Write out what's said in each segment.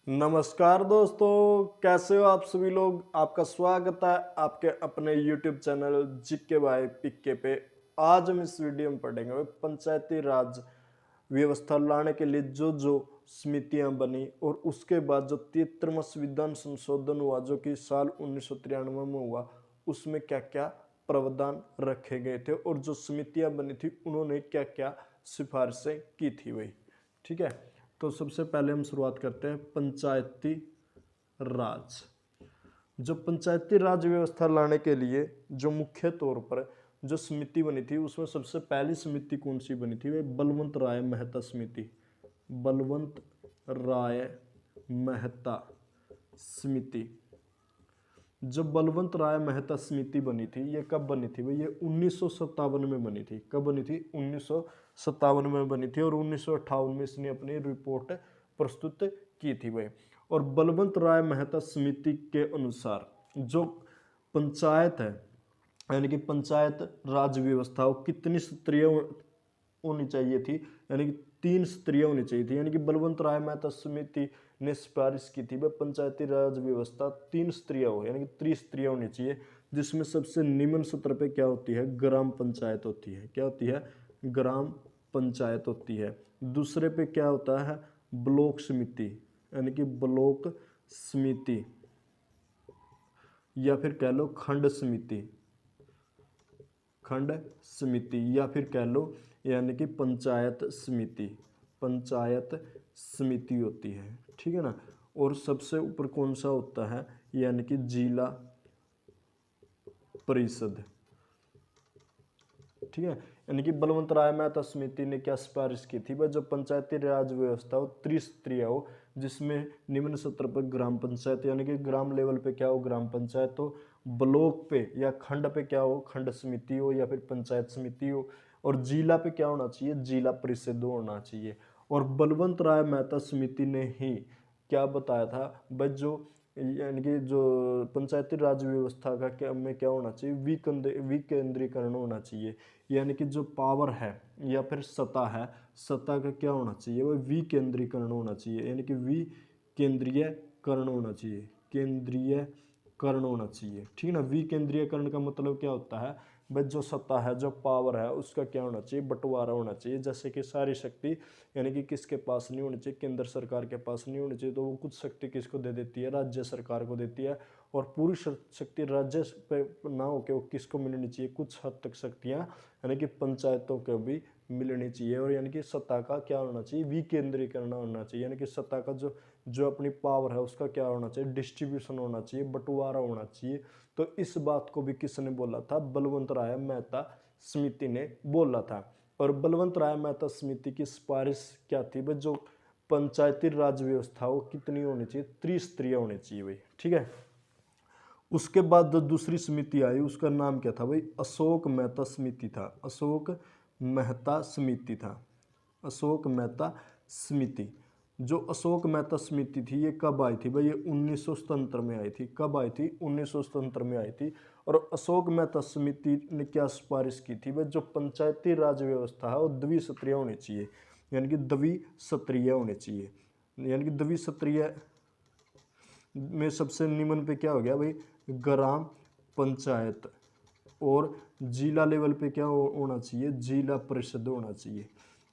नमस्कार दोस्तों, कैसे हो आप सभी लोग। आपका स्वागत है आपके अपने YouTube चैनल जीके बाय पीके पे। आज हम इस वीडियो में पढ़ेंगे भाई पंचायती राज व्यवस्था लाने के लिए जो जो समितियां बनी और उसके बाद जो 73वां संविधान संशोधन हुआ जो कि साल 1993 में हुआ, उसमें क्या क्या प्रावधान रखे गए थे और जो समितियां बनी थी उन्होंने क्या क्या सिफारिशें की थी भाई। ठीक है, तो सबसे पहले हम शुरुआत करते हैं पंचायती राज। जो पंचायती राज व्यवस्था लाने के लिए जो मुख्य तौर पर जो समिति बनी थी उसमें सबसे पहली समिति कौन सी बनी थी, वे बलवंत राय मेहता समिति। बलवंत राय मेहता समिति। जो बलवंत राय मेहता समिति बनी थी ये कब बनी थी भाई, ये 1957 में बनी थी। कब बनी थी, 1957 में बनी थी और 1958 में इसने अपनी रिपोर्ट प्रस्तुत की थी भाई। और बलवंत राय मेहता समिति के अनुसार जो पंचायत है यानी कि पंचायत राज व्यवस्था वो कितनी स्तरीय होनी चाहिए थी, यानी कि 3 स्तरीय होनी चाहिए थी। यानी कि बलवंत राय मेहता समिति ने सिफारिश की थी वह पंचायती राज व्यवस्था 3 स्तरीय हो, यानी कि त्रिस्तरीय होनी चाहिए, जिसमें सबसे निम्न स्तर पे क्या होती है, ग्राम पंचायत होती है। क्या होती है, ग्राम पंचायत होती है। दूसरे पे क्या होता है, ब्लॉक समिति, यानी कि ब्लॉक समिति या फिर कह लो खंड समिति। खंड समिति या फिर कह लो यानी कि पंचायत समिति। पंचायत समिति होती है, ठीक है ना। और सबसे ऊपर कौन सा होता है, यानी कि जिला परिषद। ठीक है, यानी कि बलवंत राय मेहता समिति ने क्या सिफारिश की थी, वह जो पंचायती राज व्यवस्था हो त्रिस्तरीय हो, जिसमें निम्न स्तर पर ग्राम पंचायत यानी कि ग्राम लेवल पे क्या हो, ग्राम पंचायत हो, ब्लॉक पे या खंड पे क्या हो, खंड समिति हो या फिर पंचायत समिति हो, और जिला पे क्या होना चाहिए, जिला परिषद होना चाहिए। और बलवंत राय मेहता समिति ने ही क्या बताया था, वह जो यानी कि जो पंचायती राज व्यवस्था का क्या में क्या होना चाहिए, विकेंद्रीकरण होना चाहिए। यानी कि जो पावर है या फिर सत्ता है, सत्ता का क्या होना चाहिए, वह विकेंद्रीकरण होना चाहिए। यानी कि विकेंद्रीयकरण होना चाहिए, केंद्रीयकरण होना चाहिए। ठीक है ना। विकेंद्रीयकरण का मतलब क्या होता है, बस जो सत्ता है जो पावर है उसका क्या होना चाहिए, बंटवारा होना चाहिए। जैसे कि सारी शक्ति यानी कि किसके पास नहीं होनी चाहिए, केंद्र सरकार के पास नहीं होनी चाहिए, तो वो कुछ शक्ति किसको दे देती है, राज्य सरकार को देती है। और पूरी शक्ति राज्य पे ना होकर वो किसको मिलनी चाहिए, कुछ हद तक शक्तियाँ यानी कि पंचायतों को भी मिलनी चाहिए। और यानी कि सत्ता का क्या होना चाहिए, विकेंद्रीकरण होना चाहिए। यानी कि सत्ता का जो जो अपनी पावर है उसका क्या होना चाहिए, डिस्ट्रीब्यूशन होना चाहिए, बंटवारा होना चाहिए। तो इस बात को भी किसने बोला था, बलवंत राय मेहता समिति ने बोला था। और बलवंत राय मेहता समिति की सिफारिश क्या थी भाई, जो पंचायती राज व्यवस्था वो कितनी होनी चाहिए, त्रिस्तरीय होनी चाहिए भाई। ठीक है। उसके बाद जो दूसरी समिति आई उसका नाम क्या था भाई, अशोक मेहता समिति था। अशोक मेहता समिति था। अशोक मेहता समिति। जो अशोक मेहता समिति थी ये कब आई थी भाई, ये 1977 में आई थी। कब आई थी, 1977 में आई थी। और अशोक मेहता समिति ने क्या सिफारिश की थी भाई, जो पंचायती राज व्यवस्था है वो द्विस्तरीय होनी चाहिए, यानी कि द्विस्तरीय होनी चाहिए। यानी कि द्विस्तरीय में सबसे निम्न पे क्या हो गया भाई, ग्राम पंचायत। और जिला लेवल पे क्या होना चाहिए, जिला परिषद होना चाहिए।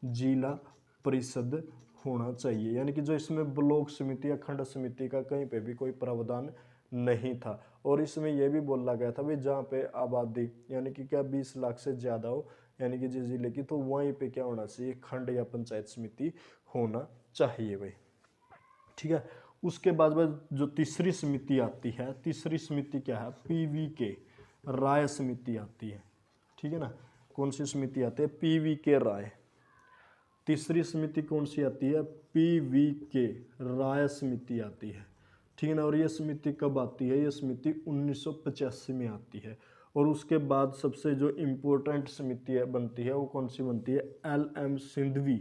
जिला परिषद होना चाहिए। यानी कि जो इसमें ब्लॉक समिति या खंड समिति का कहीं पे भी कोई प्रावधान नहीं था। और इसमें यह भी बोला गया था भाई जहाँ पे आबादी यानी कि क्या 20 लाख से ज़्यादा हो यानी कि जिस जिले की, तो वहीं पे क्या होना चाहिए, खंड या पंचायत समिति होना चाहिए भाई। ठीक है। उसके बाद में जो तीसरी समिति आती है, तीसरी समिति क्या है, PVK राय समिति आती है। ठीक है ना। कौन सी समिति आती है, PVK राय। तीसरी समिति कौन सी आती है, PVK राय समिति आती है। ठीक है ना। और ये समिति कब आती है, ये समिति 1985 में आती है। और उसके बाद सबसे जो इम्पोर्टेंट समिति बनती है वो कौन सी बनती है, LM सिंधवी।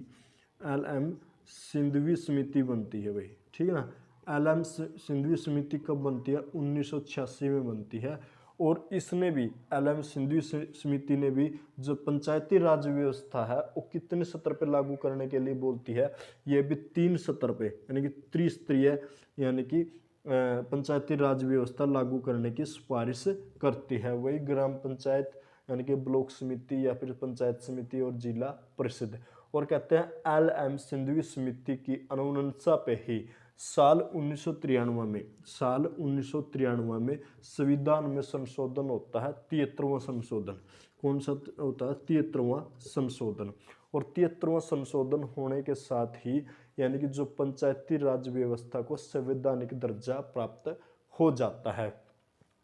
LM सिंधवी समिति बनती है भाई। ठीक है ना। LM सिंधवी समिति कब बनती है, 1986 में बनती है। और इसने भी LM सिंधु समिति ने भी जो पंचायती राज व्यवस्था है वो कितने स्तर पे लागू करने के लिए बोलती है, ये भी 3 स्तर पे यानी कि त्रिस्तरीय यानी कि पंचायती राज व्यवस्था लागू करने की सिफारिश करती है। वही ग्राम पंचायत यानी कि ब्लॉक समिति या फिर पंचायत समिति और जिला परिषद। और कहते हैं LM सिंधवी समिति की अनुशंसा पे ही साल 1993 में संविधान में संशोधन होता है, 73वां संशोधन। कौन सा होता है? 73वां संशोधन। और 73वां संशोधन होने के साथ ही यानी कि जो पंचायती राज व्यवस्था को संवैधानिक दर्जा प्राप्त हो जाता है।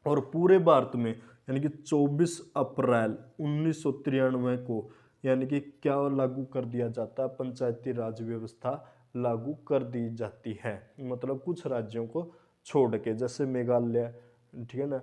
और पूरे भारत में यानी कि 24 अप्रैल 1993 को यानी कि क्या लागू कर दिया जाता है? पंचायती राज व्यवस्था लागू कर दी जाती है। मतलब कुछ राज्यों को छोड़ के, जैसे मेघालय, ठीक है ना,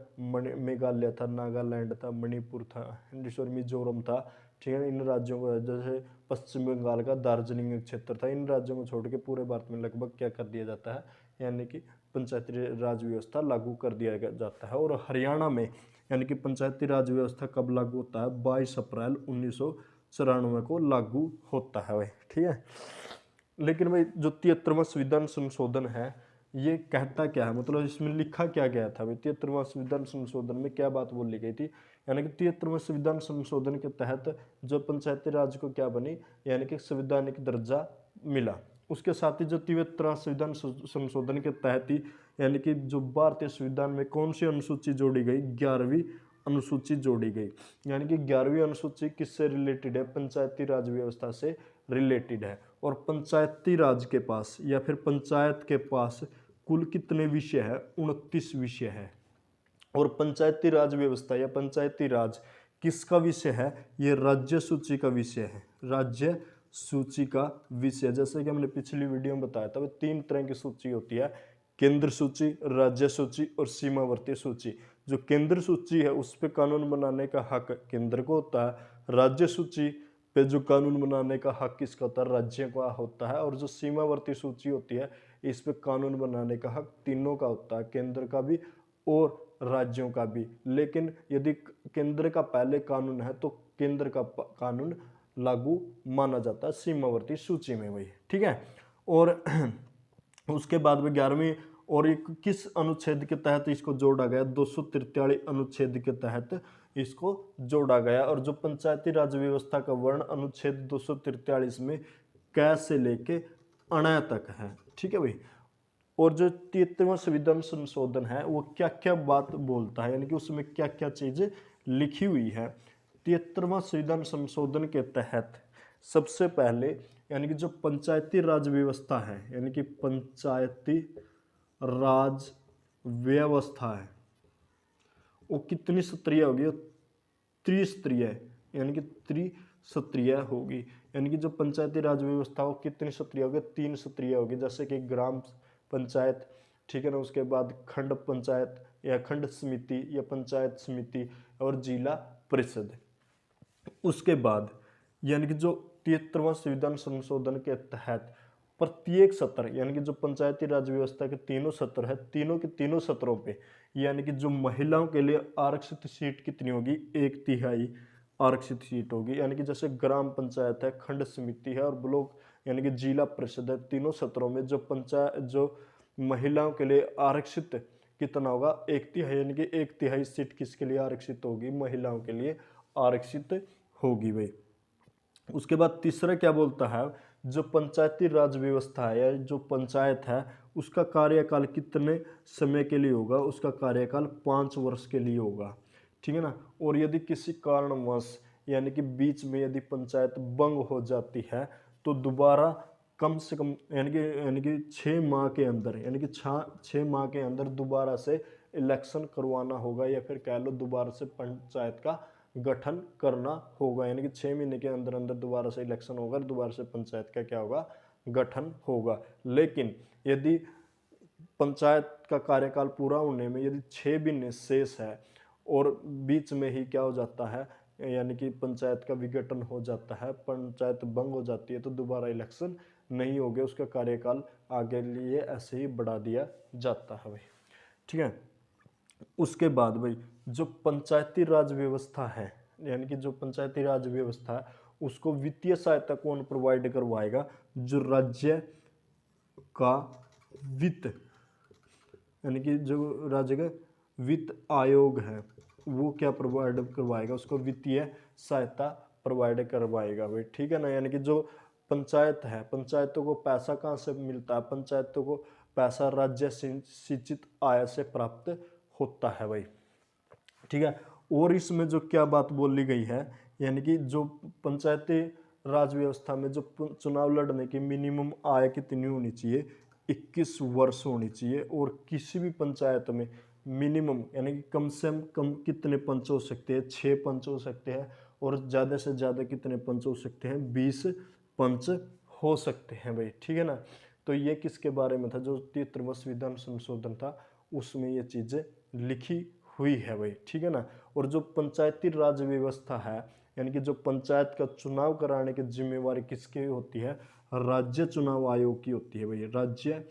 मेघालय था, नागालैंड था, मणिपुर था, मिजोरम था, ठीक है ना। इन राज्यों को, जैसे पश्चिम बंगाल का दार्जिलिंग क्षेत्र था, इन राज्यों को छोड़ के पूरे भारत में लगभग क्या कर दिया जाता है, यानी कि पंचायती राज व्यवस्था लागू कर दिया जाता है। और हरियाणा में यानी कि पंचायती राज व्यवस्था कब लागू होता है? 22 अप्रैल 1994 को लागू होता है भाई, ठीक है। लेकिन भाई जो 73वां संविधान संशोधन है ये कहता क्या है, मतलब इसमें लिखा क्या गया था भाई? 73वां संविधान संशोधन में क्या बात बोली गई थी? यानी कि 73वां संविधान संशोधन के तहत जो पंचायती राज को क्या बनी, यानी कि संवैधानिक दर्जा मिला। उसके साथ ही जो 73वां संविधान संशोधन के तहत ही यानी कि जो भारतीय संविधान में कौन सी अनुसूची जोड़ी गई? 11वीं अनुसूची जोड़ी गई। यानी कि 11वीं अनुसूची किससे रिलेटेड है? पंचायती राज व्यवस्था से रिलेटेड है। और पंचायती राज के पास या फिर पंचायत के पास कुल कितने विषय है? 29 विषय है। और पंचायती राज व्यवस्था या पंचायती राज किसका विषय है? ये राज्य सूची का विषय है, राज्य सूची का विषय। जैसे कि हमने पिछली वीडियो में बताया था, 3 तरह की सूची होती है, केंद्र सूची, राज्य सूची और सीमावर्ती सूची। जो केंद्र सूची है उस पर कानून बनाने का हक केंद्र को होता है, राज्य सूची पे जो कानून बनाने का हक किसका होता है? राज्य का होता है। और जो सीमावर्ती सूची होती है इस पे कानून बनाने का हक तीनों का होता है, केंद्र का भी और राज्यों का भी। लेकिन यदि केंद्र का पहले कानून है तो केंद्र का कानून लागू माना जाता है सीमावर्ती सूची में, वही, ठीक है। और उसके बाद में 11वीं और एक किस अनुच्छेद के तहत इसको जोड़ा गया? 243 अनुच्छेद के तहत इसको जोड़ा गया। और जो पंचायती राज व्यवस्था का वर्ण अनुच्छेद 243 में क से लेके अण तक है, ठीक है भाई। और जो 73वां संविधान संशोधन है वो क्या क्या बात बोलता है, यानी कि उसमें क्या क्या चीजें लिखी हुई है? 73वां संविधान संशोधन के तहत सबसे पहले यानी कि जो पंचायती राज व्यवस्था है, यानी कि पंचायती राज व्यवस्था है वो कितनी स्तरीय होगी? त्रिस्तरीय, यानी कि त्रिस्तरीय होगी। यानी कि जो पंचायती राज व्यवस्था हो कितनी स्तरीय होगी? 3 स्तरीय होगी। जैसे कि ग्राम पंचायत, ठीक है ना, उसके बाद खंड पंचायत या खंड समिति या पंचायत समिति और जिला परिषद। उसके बाद यानी कि जो 73वां संविधान संशोधन के तहत प्रत्येक सत्र यानी कि जो पंचायती राज व्यवस्था के तीनों सत्र है, तीनों के तीनों सत्रों पे यानी कि जो महिलाओं के लिए आरक्षित सीट कितनी होगी? 1/3 आरक्षित सीट होगी। यानी कि जैसे ग्राम पंचायत है, खंड समिति है और ब्लॉक यानी कि जिला परिषद है, तीनों सत्रों में जो पंचायत जो महिलाओं के लिए आरक्षित कितना होगा? 1/3, यानी कि 1/3 सीट किसके लिए आरक्षित होगी? महिलाओं के लिए आरक्षित होगी भाई। उसके बाद तीसरा क्या बोलता है? जो पंचायती राज व्यवस्था है या जो पंचायत है उसका कार्यकाल कितने समय के लिए होगा? उसका कार्यकाल 5 वर्ष के लिए होगा, ठीक है ना। और यदि किसी कारणवश यानी कि बीच में यदि पंचायत भंग हो जाती है तो दोबारा कम से कम यानी कि 6 माह के अंदर यानी कि 6 माह के अंदर दोबारा से इलेक्शन करवाना होगा या फिर कह लो दोबारा से पंचायत का गठन करना होगा। यानी कि 6 महीने के अंदर अंदर दोबारा से इलेक्शन होगा, दोबारा से पंचायत का क्या होगा? गठन होगा। लेकिन यदि पंचायत का कार्यकाल पूरा होने में यदि 6 महीने शेष है और बीच में ही क्या हो जाता है, यानी कि पंचायत का विघटन हो जाता है, पंचायत भंग हो जाती है, तो दोबारा इलेक्शन नहीं हो गया, उसका कार्यकाल आगे लिए ऐसे ही बढ़ा दिया जाता है भाई, ठीक है। उसके बाद भाई जो पंचायती राज व्यवस्था है, यानी कि जो पंचायती राज व्यवस्था है उसको वित्तीय सहायता कौन प्रोवाइड करवाएगा? जो राज्य का वित्त, यानी कि जो राज्य का वित्त आयोग है वो क्या प्रोवाइड करवाएगा? उसको वित्तीय सहायता प्रोवाइड करवाएगा भाई, ठीक है ना। यानी कि जो पंचायत है, पंचायतों को पैसा कहाँ से मिलता है? पंचायतों को पैसा राज्य सिंचित आय से प्राप्त होता है भाई, ठीक है। और इसमें जो क्या बात बोली गई है, यानी कि जो पंचायती राज व्यवस्था में जो चुनाव लड़ने की मिनिमम आय कितनी होनी चाहिए? 21 वर्ष होनी चाहिए। और किसी भी पंचायत में मिनिमम यानी कि कम से कम कितने पंच हो सकते हैं? 6 पंच हो सकते हैं। और ज़्यादा से ज़्यादा कितने पंच हो सकते हैं? 20 पंच हो सकते हैं भाई, ठीक है ना। तो ये किसके बारे में था? जो 73वां संविधान संशोधन था उसमें ये चीज़ें लिखी हुई है भाई, ठीक है ना। और जो पंचायती राज व्यवस्था है, यानी कि जो पंचायत का चुनाव कराने की जिम्मेवारी किसकी होती है? राज्य चुनाव आयोग की होती है भाई। राज्य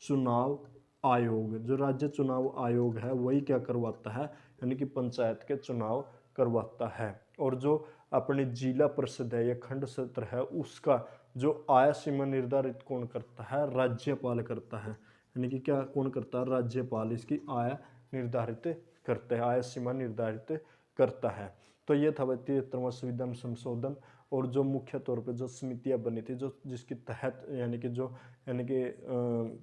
चुनाव आयोग, जो राज्य चुनाव आयोग है वही क्या करवाता है? यानी कि पंचायत के चुनाव करवाता है। और जो अपनी जिला परिषद है या खंड सत्र है उसका जो आय सीमा निर्धारित कौन करता है? राज्यपाल करता है। यानी कि क्या कौन करता है? राज्यपाल इसकी आय निर्धारित करते हैं, आय सीमा निर्धारित करता है। तो ये था 73वां संविधान संशोधन। और जो मुख्य तौर पे जो समितियां बनी थी जो जिसके तहत यानी कि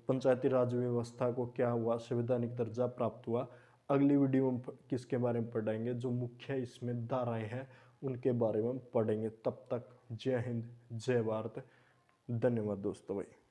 पंचायती राज व्यवस्था को क्या हुआ? संवैधानिक दर्जा प्राप्त हुआ। अगली वीडियो में किसके बारे में पढ़ेंगे? जो मुख्य इसमें धाराएं हैं उनके बारे में पढ़ेंगे। तब तक जय हिंद, जय भारत, धन्यवाद दोस्तों भाई।